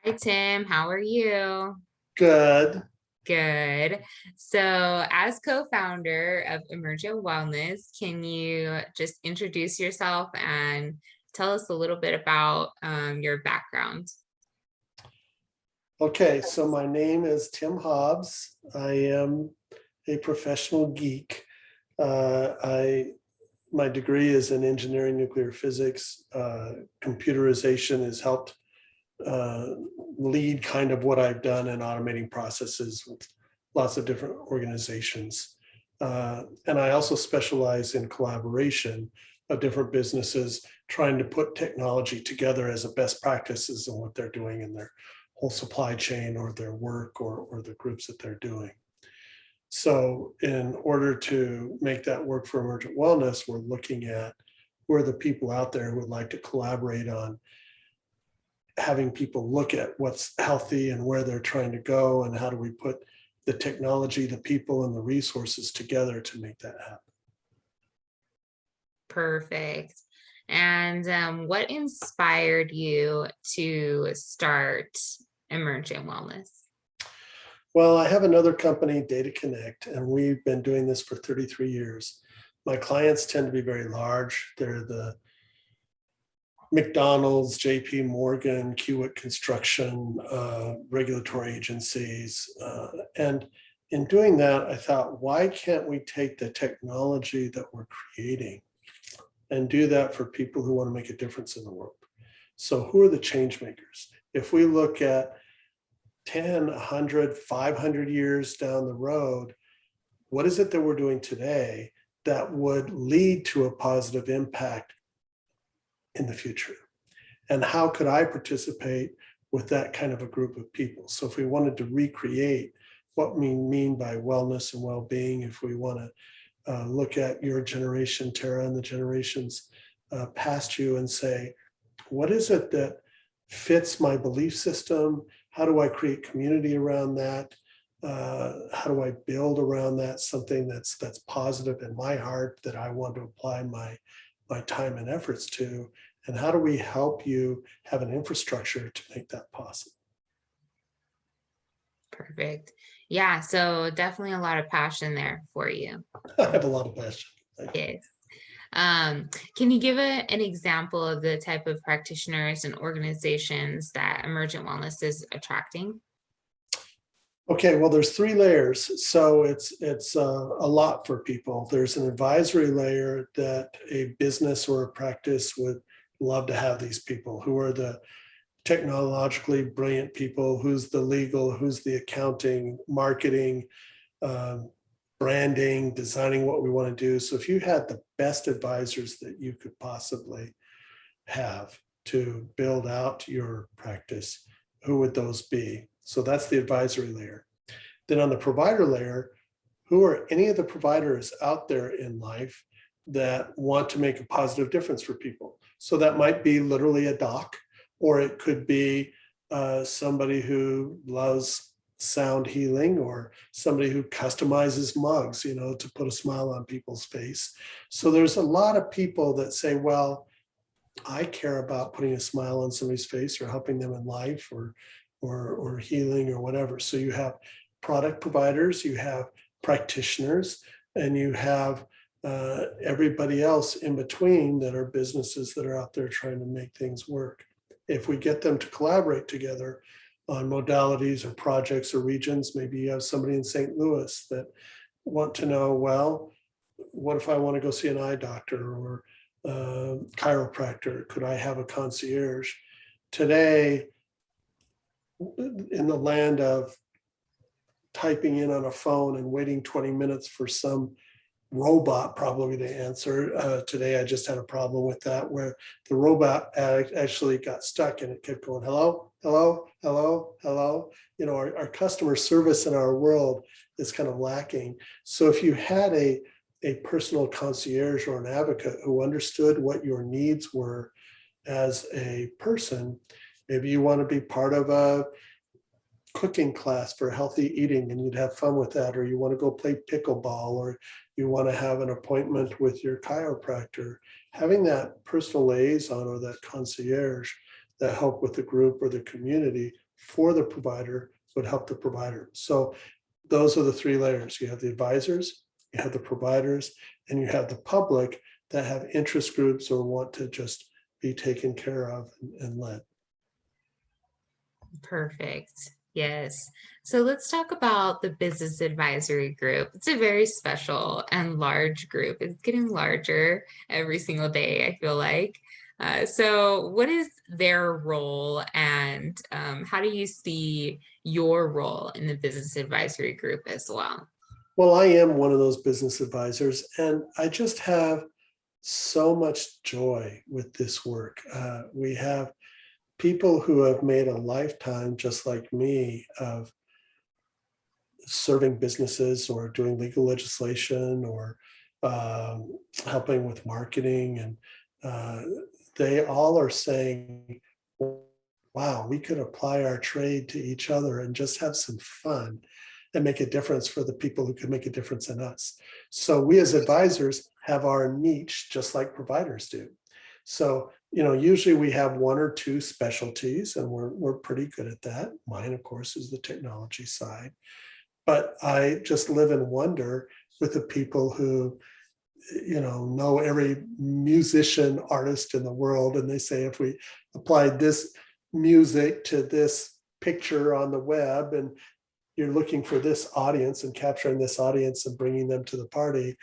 Hi, Tim. How are you? Good. Good. So, as co founder of Emergent Wellness, can you just introduce yourself and tell us a little bit about your background? Okay, so my name is Tim Hobbs. I am a professional geek. I My degree is in engineering, nuclear physics. Computerization has helped uh, lead kind of what I've done in automating processes with lots of different organizations. And I also specialize in collaboration of different businesses trying to put technology together as a best practices in what they're doing in their whole supply chain or their work or the groups that they're doing. So in order to make that work for Emergent Wellness, we're looking at who are the people out there who would like to collaborate on having people look at what's healthy and where they're trying to go and how do we put the technology, the people, and the resources together to make that happen. Perfect. And what inspired you to start Emergent Wellness? Well, I have another company, Data Connect, and we've been doing this for 33 years. My clients tend to be very large. They're the McDonald's, JP Morgan, Kiewit Construction, regulatory agencies. And in doing that, I thought, why can't we take the technology that we're creating and do that for people who want to make a difference in the world? So who are the change makers? If we look at 10, 100, 500 years down the road, what is it that we're doing today that would lead to a positive impact in the future? And how could I participate with that kind of a group of people? So if we wanted to recreate what we mean by wellness and well-being, if we want to look at your generation, Tara, and the generations past you and say, what is it that fits my belief system? How do I create community around that? How do I build around that something that's positive in my heart that I want to apply my time and efforts to? And how do we help you have an infrastructure to make that possible? Perfect. Yeah, so definitely a lot of passion there for you. I have a lot of passion. Thank you. Yes. Can you give an example of the type of practitioners and organizations that Emergent Wellness is attracting? Okay, well, there's three layers, so it's a lot for people. There's an advisory layer that a business or a practice would love to have these people who are the technologically brilliant people, who's the legal, who's the accounting, marketing, um, branding, designing what we want to do. So if you had the best advisors that you could possibly have to build out your practice, who would those be? So that's the advisory layer. Then on the provider layer, who are any of the providers out there in life that want to make a positive difference for people? So that might be literally a doc, or it could be somebody who loves sound healing, or somebody who customizes mugs, to put a smile on people's face. So there's a lot of people that say, well, I care about putting a smile on somebody's face or helping them in life or healing or whatever. So you have product providers, you have practitioners, and you have everybody else in between that are businesses that are out there trying to make things work. If we get them to collaborate together on modalities or projects or regions, maybe you have somebody in St. Louis that want to know, well, what if I want to go see an eye doctor or chiropractor? Could I have a concierge? Today, in the land of typing in on a phone and waiting 20 minutes for some robot probably to answer. Today, I just had a problem with that where the robot actually got stuck and it kept going, hello, hello, hello, hello. Our customer service in our world is kind of lacking. So if you had a personal concierge or an advocate who understood what your needs were as a person, maybe you want to be part of a cooking class for healthy eating and you'd have fun with that, or you want to go play pickleball, or you want to have an appointment with your chiropractor. Having that personal liaison or that concierge that help with the group or the community for the provider would help the provider. So those are the three layers. You have the advisors, you have the providers, and you have the public that have interest groups or want to just be taken care of and led. Perfect. Yes. So let's talk about the business advisory group. It's a very special and large group. It's getting larger every single day, I feel like. So what is their role, and how do you see your role in the business advisory group as well? Well, I am one of those business advisors, and I just have so much joy with this work. We have people who have made a lifetime, just like me, of serving businesses or doing legal legislation or helping with marketing. And they all are saying, wow, we could apply our trade to each other and just have some fun and make a difference for the people who could make a difference in us. So we as advisors have our niche just like providers do. So, usually we have one or two specialties, and we're pretty good at that. Mine, of course, is the technology side. But I just live in wonder with the people who, know every musician, artist in the world, and they say if we applied this music to this picture on the web, and you're looking for this audience and capturing this audience and bringing them to the party,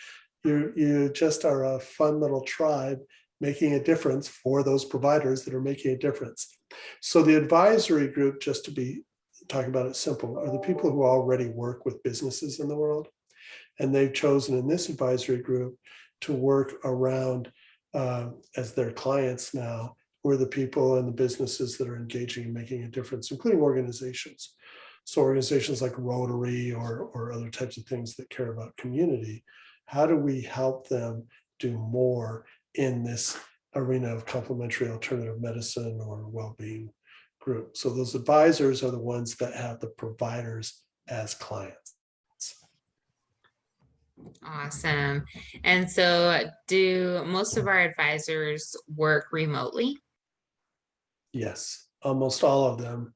you just are a fun little tribe making a difference for those providers that are making a difference. So the advisory group, just to be talking about it simple, are the people who already work with businesses in the world. And they've chosen in this advisory group to work around as their clients now, who are the people and the businesses that are engaging and making a difference, including organizations. So organizations like Rotary or other types of things that care about community, how do we help them do more in this arena of complementary alternative medicine or well-being group? So those advisors are the ones that have the providers as clients. Awesome. And so do most of our advisors work remotely? Yes, almost all of them.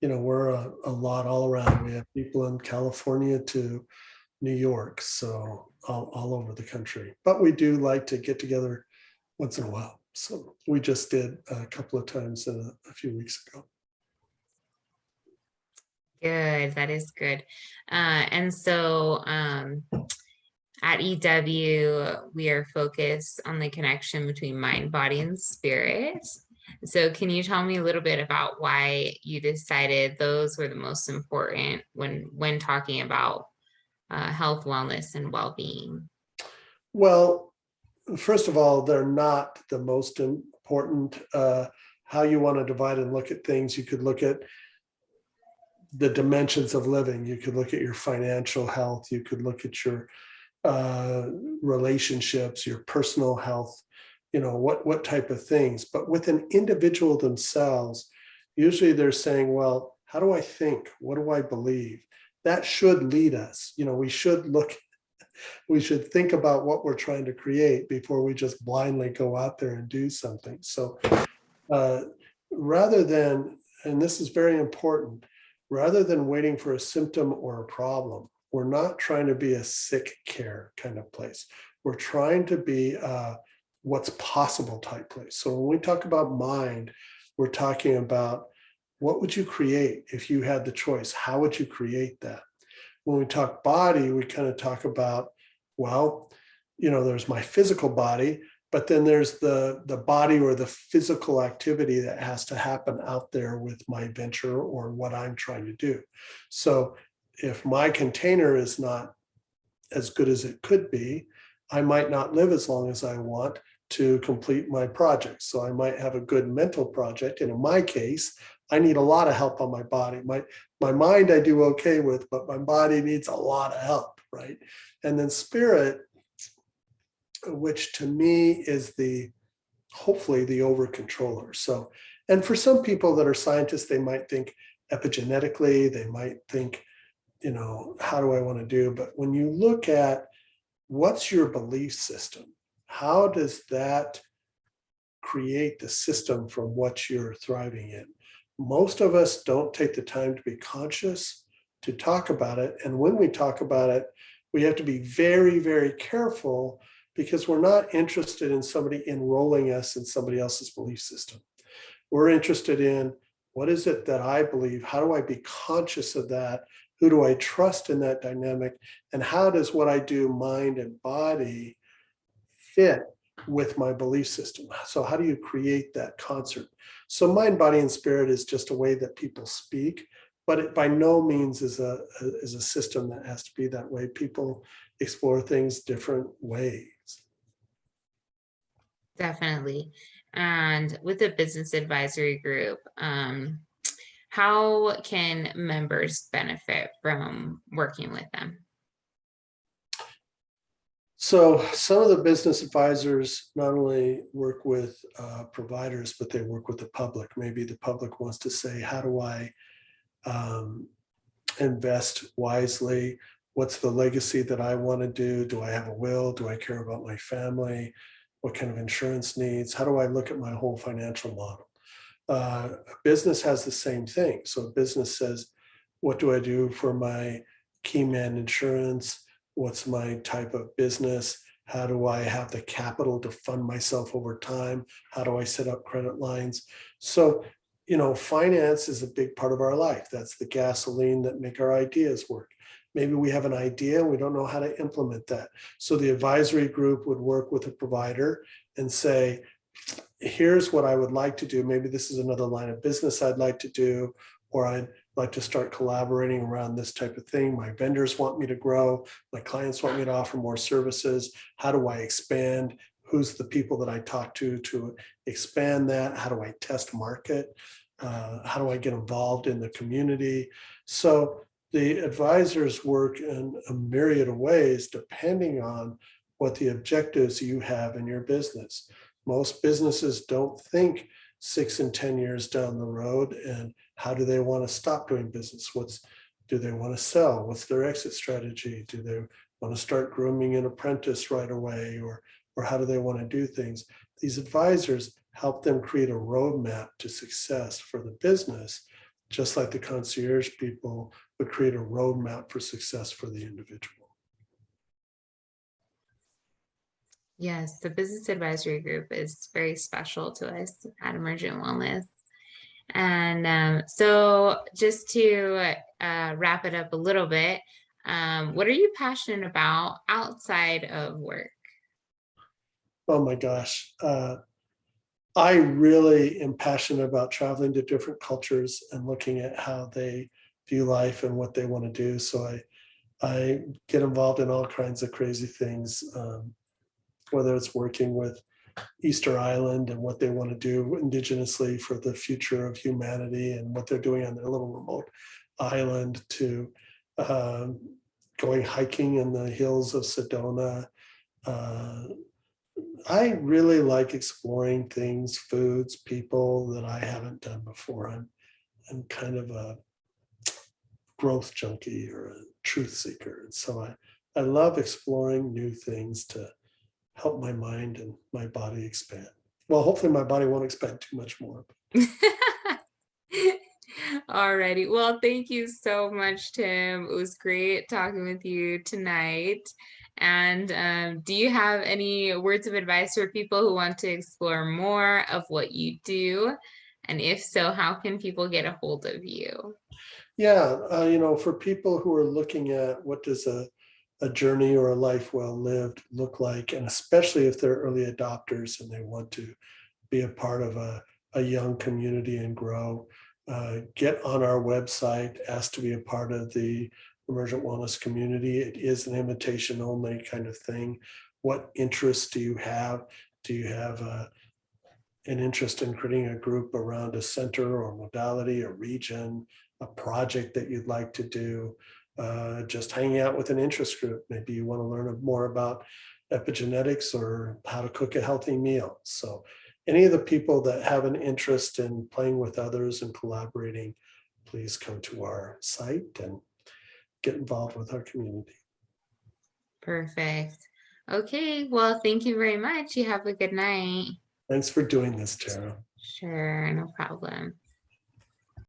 We're a lot all around. We have people in California to New York, so all over the country. But we do like to get together once in a while. So we just did a couple of times a few weeks ago. Good, that is good. And so at EW, we are focused on the connection between mind, body, and spirit. So can you tell me a little bit about why you decided those were the most important when talking about health, wellness, and well-being? Well, first of all, they're not the most important. How you want to divide and look at things, you could look at the dimensions of living. You could look at your financial health. You could look at your relationships, your personal health, what type of things. But with an individual themselves, usually they're saying, well, how do I think? What do I believe? That should lead us. We should think about what we're trying to create before we just blindly go out there and do something. So rather than, and this is very important, rather than waiting for a symptom or a problem, we're not trying to be a sick care kind of place. We're trying to be a what's possible type place. So when we talk about mind, we're talking about what would you create if you had the choice? How would you create that? When we talk body, we kind of talk about, well, there's my physical body, but then there's the body or the physical activity that has to happen out there with my venture or what I'm trying to do. So if my container is not as good as it could be, I might not live as long as I want to complete my project. So I might have a good mental project. And in my case, I need a lot of help on my body. My mind I do okay with, but my body needs a lot of help, right? And then spirit, which to me is hopefully the over controller. So, and for some people that are scientists, they might think epigenetically, they might think, how do I want to do? But when you look at what's your belief system, how does that create the system from what you're thriving in? Most of us don't take the time to be conscious to talk about it. And when we talk about it, we have to be very, very careful because we're not interested in somebody enrolling us in somebody else's belief system. We're interested in what is it that I believe? How do I be conscious of that? Who do I trust in that dynamic? And how does what I do, mind and body, fit with my belief system? So how do you create that concert? So mind, body, and spirit is just a way that people speak, but it by no means is a system that has to be that way. People explore things different ways. Definitely. And with the business advisory group, how can members benefit from working with them? So some of the business advisors not only work with providers, but they work with the public. Maybe the public wants to say, how do I invest wisely? What's the legacy that I want to do? Do I have a will? Do I care about my family? What kind of insurance needs? How do I look at my whole financial model? A business has the same thing. So a business says, what do I do for my key man insurance? What's my type of business? How do I have the capital to fund myself over time? How do I set up credit lines? So, finance is a big part of our life. That's the gasoline that make our ideas work. Maybe we have an idea and we don't know how to implement that. So the advisory group would work with a provider and say, here's what I would like to do. Maybe this is another line of business I'd like to do, or I'd like to start collaborating around this type of thing. My vendors want me to grow. My clients want me to offer more services. How do I expand? Who's the people that I talk to expand that? How do I test market? How do I get involved in the community? So the advisors work in a myriad of ways depending on what the objectives you have in your business. Most businesses don't think 6 and 10 years down the road, and how do they want to stop doing business? Do they want to sell? What's their exit strategy? Do they want to start grooming an apprentice right away, or how do they want to do things? These advisors help them create a roadmap to success for the business, just like the concierge people would create a roadmap for success for the individual. Yes, the business advisory group is very special to us at Emergent Wellness. And so just to wrap it up a little bit, what are you passionate about outside of work? Oh my gosh. I really am passionate about traveling to different cultures and looking at how they view life and what they want to do. So I get involved in all kinds of crazy things, whether it's working with Easter Island and what they want to do indigenously for the future of humanity and what they're doing on their little remote island, to going hiking in the hills of Sedona. I really like exploring things, foods, people that I haven't done before. I'm kind of a growth junkie or a truth seeker. And so I love exploring new things to help my mind and my body expand. Well, hopefully my body won't expand too much more. Alrighty. Well, thank you so much, Tim. It was great talking with you tonight. And do you have any words of advice for people who want to explore more of what you do? And if so, how can people get a hold of you? Yeah, for people who are looking at what does a journey or a life well lived look like, and especially if they're early adopters and they want to be a part of a young community and grow, get on our website, ask to be a part of the Emergent Wellness Community. It is an invitation only kind of thing. What interests do you have? Do you have an interest in creating a group around a center or modality, a region, a project that you'd like to do? Just hanging out with an interest group. Maybe you want to learn more about epigenetics or how to cook a healthy meal. So any of the people that have an interest in playing with others and collaborating, please come to our site and get involved with our community. Perfect. Okay. Well, thank you very much. You have a good night. Thanks for doing this, Tara. Sure. No problem.